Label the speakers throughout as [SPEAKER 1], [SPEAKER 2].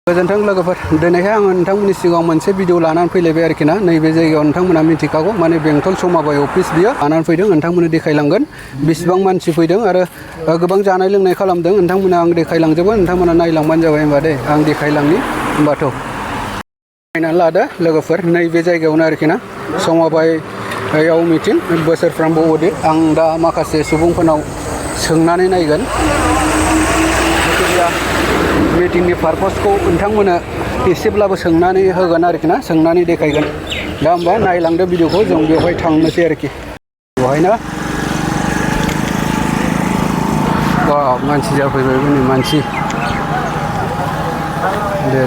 [SPEAKER 1] गोजोन्थों लोगोफोर दिनैहाय आङो नोंथांमोननि सिगाङाव मोनसे भिडिअ लानानै फैलायबाय आरोखि ना नैबे जायगायाव नोंथांमोना मिथिखागौ माने बेंटल समाबाय अफिस बियो लानानै फैदों नोंथांमोननो देखायलांगोन बेसेबां मानसि फैदों आरो गोबां जानाय लोंनाय खालामदों नोंथांमोना आं देखायलांजोबगोन नोंथांमोना नायलांबानो जाबाय होमबा दे आं देखायलांनि होमबाथ' नायनानै लादो लोगोफोर नैबे जायगायावनो आरोखि ना समाबायाव मिटिं बोसोरफ्रोमबो अडिट आं दा माखासे सुबुंफोरनाव सोंनानै नायगोन मिटिंनि पारपसखौ नोंथांमोना एसेब्लाबो सोंनानै होगोन आरोखि ना सोंनानै देखायगोन दा होमबा नायलांदो भिडिअखौ जों बेवहाय थांनोसै आरोखि बेवहायनो मानसि जाफैबाय नै मानसि दे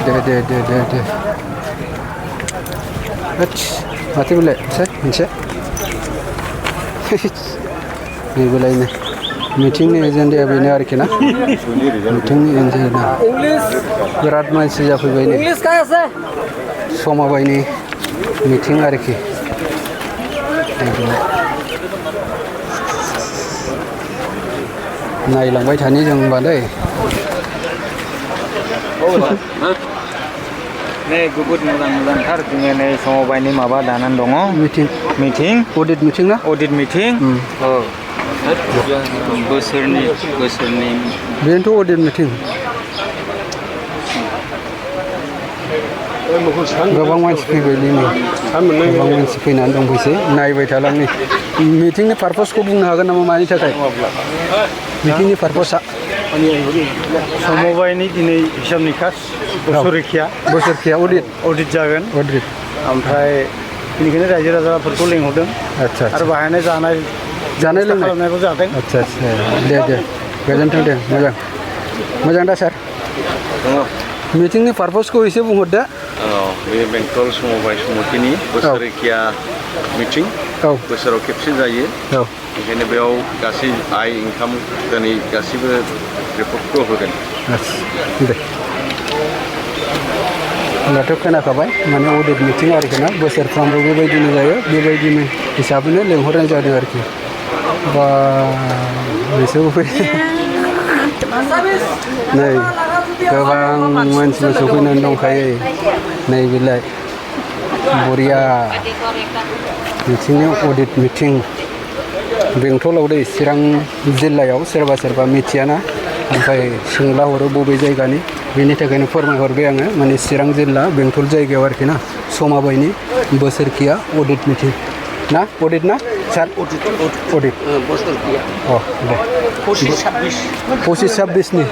[SPEAKER 1] माथो बेलाय मोनसे बेलायनो मिटिंनि एजेन्डाया बेनो आरोखि ना मिटिंनि एजेन्डा बिराद मानसि जाफैबाय नै समाबायनि मिटिं आरोखि नायलांबाय थानि जों होनबा दै
[SPEAKER 2] नै जोबोद मोजांथार जोङो नै समाबायनि माबा दानानै दङ मिटिं
[SPEAKER 1] अडिट मिटिं ना
[SPEAKER 2] अडिट मिटिं बोसोरनि
[SPEAKER 1] बेनोथ' अडिट मिटिं गोबां मानसि फैबाय नै गोबां मानसि फैनानै दंफैसै नायबाय थालां नै मिटिंनि पारपसखौ बुंनो हागोन नामा मानि थाखाय मिटिंनि पारपसा
[SPEAKER 2] समबायनि दिनै हिसाब निकास बोसोरखिया अडिट जागोन ओमफ्राय बेनिखायनो रायजो राजाफोरखौ लेंहरदों आरो बाहायनो जानाय लोंनायखौ जादों
[SPEAKER 1] आदसा दे गोजोन्थों दे मोजां दा सार मिटिंनि पारपसखौ एसे बुंहरदो
[SPEAKER 3] बे बेंटल समबाय समितिनि बोसोरखिया मिटिं बोसोराव खेबसे जायो ओंखायनो बेयाव गासै आय इनकाम दिनै गासैबो रिपर्टखौ होगोन
[SPEAKER 1] दे होनबाथ' खोनाखाबाय माने अडिट मिटिं आरोखि ना बोसोरफ्रामबो बेबायदिनो जायो बेबायदिनो हिसाबैनो लेंहरनाय जादों आरोखि बा बिसोरबो नै गोबां मानसिबो सफैनानै दंखायो नै बेलाय बरिया मिटिंनि अडिट मिटिं बेंटलाव दै चिरां जिल्लायाव सोरबा मिथियाना ओमफ्राय सोंला हरो बबे जायगानि बेनि थाखायनो फोरमायहरबाय आङो माने चिरां जिल्ला बेंटल जायगायाव आरोखि ना समाबायनि बोसोरखिया अडिट मिटिं ना अडिट ना सार अडिट
[SPEAKER 3] बोसोरखिया
[SPEAKER 1] दे 25-26नि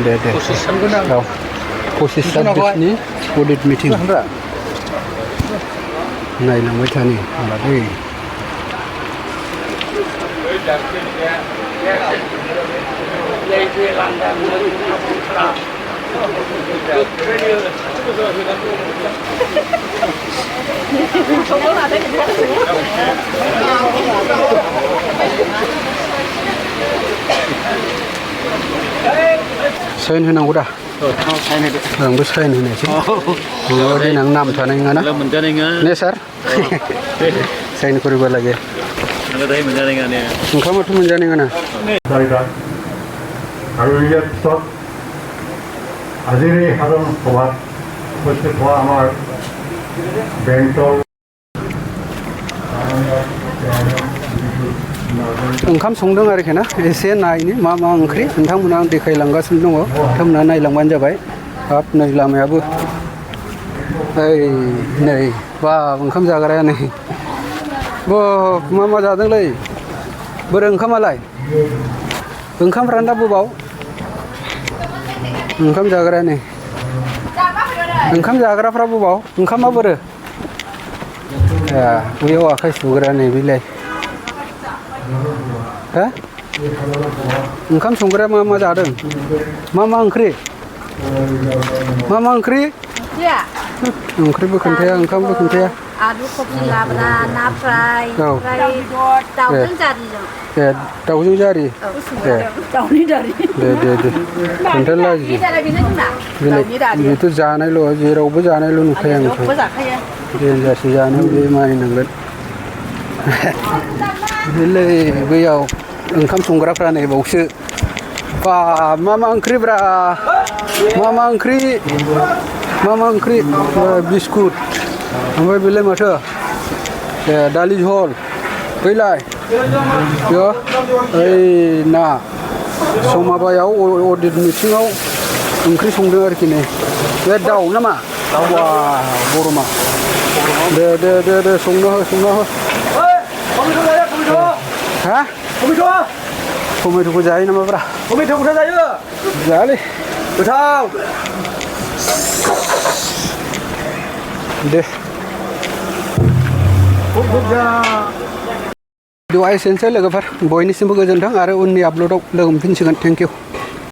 [SPEAKER 1] दे 25-26नि अडिट मिटिं नायलांबाय थानि होनबा दै साइन होनांगौ दा आंबो साइन होनायसै नङाबा देनां नाम थानाय नङा ना ने सार साइन करिब লাগে ओंखामाथ' मोनजानाय नङा ना
[SPEAKER 4] আৰু ইয়াৰ পিছত আজিৰ এই সাধাৰণ সভাত উপস্থিত হোৱা আমাৰ বেংটল
[SPEAKER 1] ओंखाम संदों आरोखि ना एसे नायनि मा ओंख्रि नोंथांमोना आं देखायलांगासिनो दङ नोंथांमोना नायलांबानो जाबाय हाब नै लामायाबो नै बा ओंखाम जाग्राया नै मा जादोंलै बोरै ओंखामालाय ओंखामफ्रानो दा बबाव ओंखाम जाग्राया नै ओंखाम जाग्राफ्रा बबाव ओंखामा बोरो बैयाव आखाइ सुग्रा नै बेलाय हा ओंखाम संग्राया मा जादों मा ओंख्रि ओंख्रिबो खोन्थाया ओंखामबो खोन्थाया
[SPEAKER 5] आलु कबि लाब्रा ना फ्राय दाउजों जारिजों
[SPEAKER 1] दाउजों जारि
[SPEAKER 5] दाउनि दारि
[SPEAKER 1] दे खोन्थाला बेथ' जानायल' जेरावबो जानायल' नुखायो आंखौ देनजारसो जानायाव बे मानिनांगोन बैयाव ओंखाम संग्राफ्रा नै बावसो बा मा ओंख्रिब्रा मा ओंख्रि बिस्कुट ओमफ्राय बेलाय माथो दालि झल बैलाय बेयो ओइ ना समाबायाव अडिट मिटिङाव ओंख्रि संदों आरोखि नै बे दाउ नामा दाउआ बरमा दे संनो हो हा टमेट'खौ जायो नामाब्रा
[SPEAKER 2] टमेट'खौथ' जायो
[SPEAKER 1] जायालै
[SPEAKER 2] गोथाव
[SPEAKER 1] दे
[SPEAKER 2] बुरजा
[SPEAKER 1] भिडिअआ एसेनोसै लोगोफोर बयनिसिमबो गोजोन्थों आरो उननि आपल'डआव लोगो मोनफिनसिगोन थेंक इउ